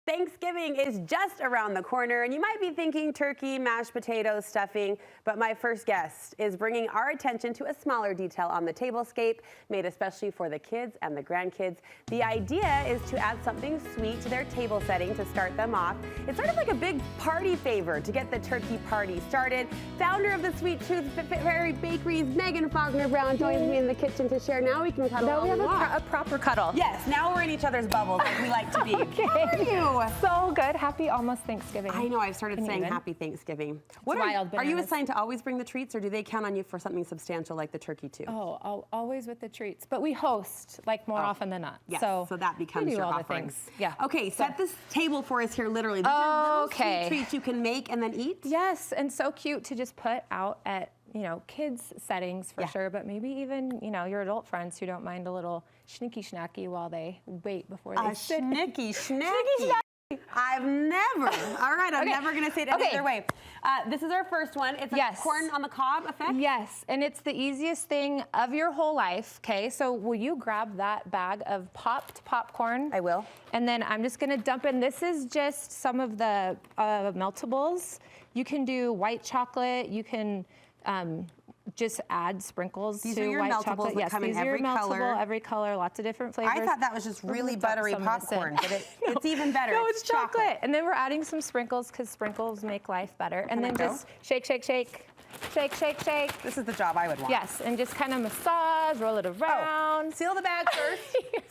Thanksgiving is just around the corner, and you might be thinking turkey, mashed potatoes, stuffing, but my first guest is bringing our attention to a smaller detail on the tablescape, made especially for the kids and the grandkids. The idea is to add something sweet to their table setting to start them off. It's sort of like a big party favor to get the turkey party started. Founder of the Sweet Tooth Fairy Bakeries, Megan Faulkner Brown, joins me in the kitchen to share. Now we can cuddle. Now we have a proper cuddle. Yes, now we're in each other's bubbles like we like to be. Okay. How are you? So good. Happy almost Thanksgiving. I know, I've started saying happy Thanksgiving. What are you assigned to always bring the treats, or do they count on you for something substantial like the turkey too? Oh, always with the treats. But we host like more often than not. Yes, so that becomes your all offering. The things. Yeah. Okay, set this table for us here literally. These are little sweet treats you can make and then eat? Yes, and so cute to just put out at, kids settings for sure, but maybe even, your adult friends who don't mind a little schnicky schnacky while they wait before they sit. Schnicky schnacky. I've never. All right, I'm never going to say it any other way. This is our first one. It's a corn on the cob effect? Yes, and it's the easiest thing of your whole life, okay? So will you grab that bag of popped popcorn? I will. And then I'm just going to dump in. This is just some of the meltables. You can do white chocolate. You can just add sprinkles to white chocolate. These are your meltables that come in every color. Every color, lots of different flavors. I thought that was just really buttery popcorn, but it's even better. No, it's chocolate. And then we're adding some sprinkles because sprinkles make life better. And then just shake, shake, shake. Shake, shake, shake. This is the job I would want. Yes, and just kind of massage, roll it around. Seal the bag first.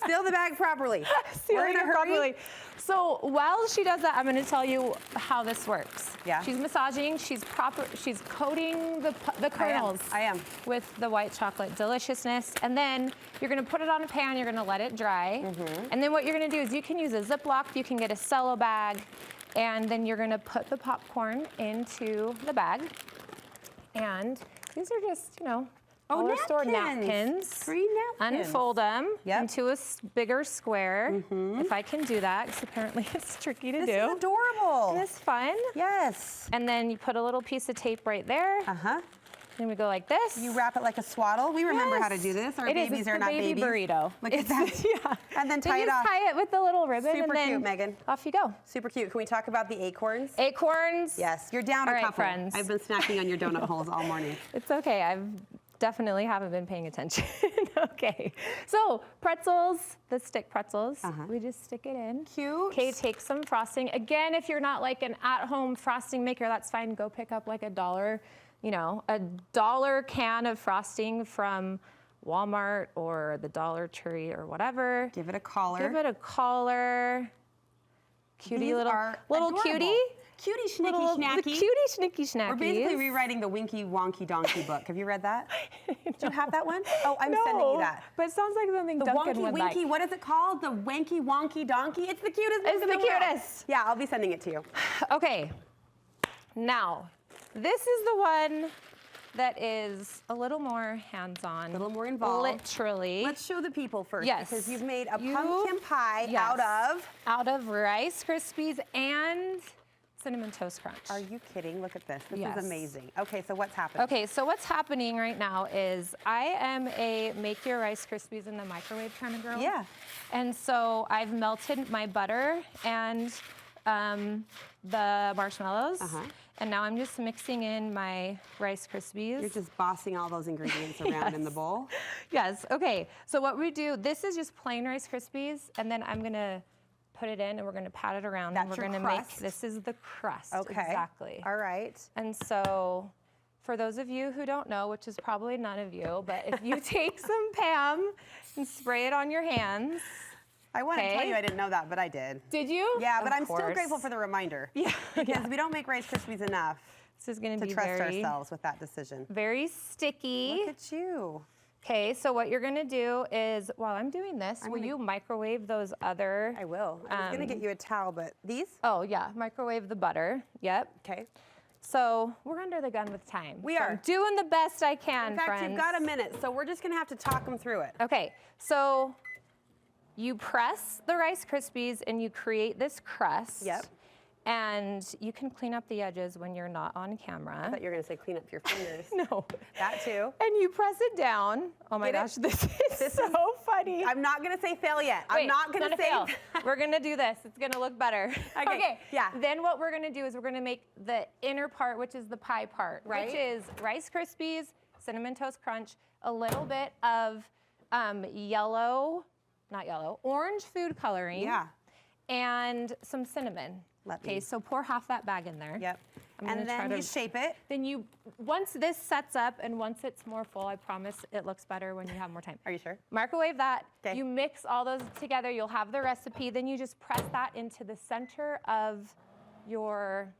Seal the bag properly. Seal it properly. So while she does that, I'm going to tell you how this works. Yeah. She's massaging. She's coating the kernels. I am. With the white chocolate deliciousness, and then you're going to put it on a pan. You're going to let it dry, and then what you're going to do is you can use a Ziploc. You can get a cello bag, and then you're going to put the popcorn into the bag. And these are just, store napkins. Green napkins. Unfold them into a bigger square. If I can do that, because apparently it's tricky to do. This is adorable. Isn't this fun? Yes. And then you put a little piece of tape right there. Then we go like this. You wrap it like a swaddle. We remember how to do this. Our babies are not babies. Burrito. Look at that. And then tie it off. Tie it with the little ribbon. Super and then cute, Megan. Off you go. Super cute. Can we talk about the acorns? Acorns. Yes. You're down a couple. Friends. I've been snacking on your donut holes all morning. It's okay. I've definitely haven't been paying attention. Okay. So pretzels, the stick pretzels. We just stick it in. Cute. Okay, take some frosting. Again, if you're not like an at-home frosting maker, that's fine. Go pick up like a $1 can of frosting from Walmart or the Dollar Tree or whatever. Give it a collar. Give it a collar. Cutie little cutie. Cutie schnicky schnacky. The cutie schnicky schnacky. We're basically rewriting the Winky Wonky Donkey book. Have you read that? Do you have that one? Oh, I'm sending you that. But it sounds like something the Duncan Wonky would Winky, like. What is it called? The Wanky Wonky Donkey? It's the cutest book in the world. It's the cutest. Yeah, I'll be sending it to you. Okay. Now, this is the one that is a little more hands-on. A little more involved. Literally. Let's show the people first. Yes. Because you've made a pumpkin pie out of Rice Krispies and Cinnamon Toast Crunch. Are you kidding? Look at this. This is amazing. Okay, so what's happening? Okay, so what's happening right now is I am a make your Rice Krispies in the microwave kind of girl. Yeah. And so I've melted my butter and the marshmallows. And now I'm just mixing in my Rice Krispies. You're just bossing all those ingredients around in the bowl? Yes, okay. So what we do, this is just plain Rice Krispies, and then I'm gonna put it in and we're gonna pat it around. That's and we're gonna make, this is the crust. Okay. Exactly. All right. And so, for those of you who don't know, which is probably none of you, but if you take some Pam and spray it on your hands. I want to tell you I didn't know that, but I did. Did you? Yeah, but I'm still grateful for the reminder. Yeah. Because we don't make Rice Krispies enough this is gonna to be trust ourselves with that decision. Very sticky. Look at you. Okay, so what you're gonna do is, while I'm doing this, will you microwave those other? I will. I was gonna get you a towel, but these? Oh yeah, microwave the butter. Yep. Okay. So we're under the gun with time. We are. I'm doing the best I can, In fact, friends. you've got a minute, so we're just gonna have to talk them through it. Okay, so you press the Rice Krispies and you create this crust. Yep. And you can clean up the edges when you're not on camera. I thought you were gonna say clean up your fingers. No. That too. And you press it down. Oh my gosh, this is so funny. I'm not gonna say fail yet. Wait, I'm not gonna it's say fail. We're gonna do this. It's gonna look better. Okay, yeah. Then what we're gonna do is we're gonna make the inner part, which is the pie part, Right. which is Rice Krispies, Cinnamon Toast Crunch, a little bit of orange food coloring. Yeah. And some cinnamon. Okay, so pour half that bag in there. Yep. I'm gonna And try then to- you shape it. Then once this sets up and once it's more full, I promise it looks better when you have more time. Are you sure? Microwave that. 'Kay. You mix all those together. You'll have the recipe. Then you just press that into the center of your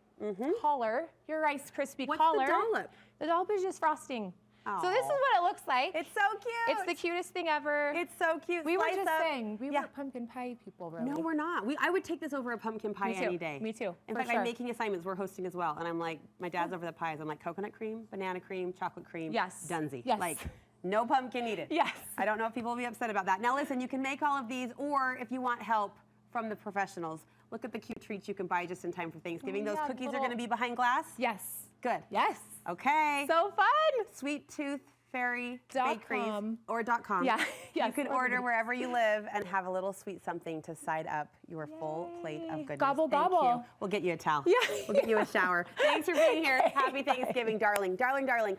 collar, your Rice Krispie What's collar. the dollop? The dollop is just frosting. Aw. So this is what it looks like. It's so cute. It's the cutest thing ever. It's so cute. We were Slice just up. saying, we Yeah. weren't pumpkin pie people, really. No, we're not. I would take this over a pumpkin pie Me too. any day. Me too, In for fact, sure. I'm making assignments. We're hosting as well, and I'm like, my dad's over the pies. I'm like, coconut cream, banana cream, chocolate cream. Yes. Dunzy. Yes. Like, no pumpkin needed. Yes. I don't know if people will be upset about that. Now, listen, you can make all of these, or if you want help from the professionals, look at the cute treats you can buy just in time for Thanksgiving. Oh, Those yeah, cookies are little- going to be behind glass. Yes. Good. Yes. Okay. So fun. Sweet Tooth Fairy .com. Bakeries or .com. Yeah. You Yes, can love order it. wherever you live and have a little sweet something to side up your full plate of Yay. goodness. Gobble, Thank gobble. you. We'll get you a towel. Yeah. We'll get you a shower. Thanks for being here. Happy Thanksgiving, darling. Darling, darling.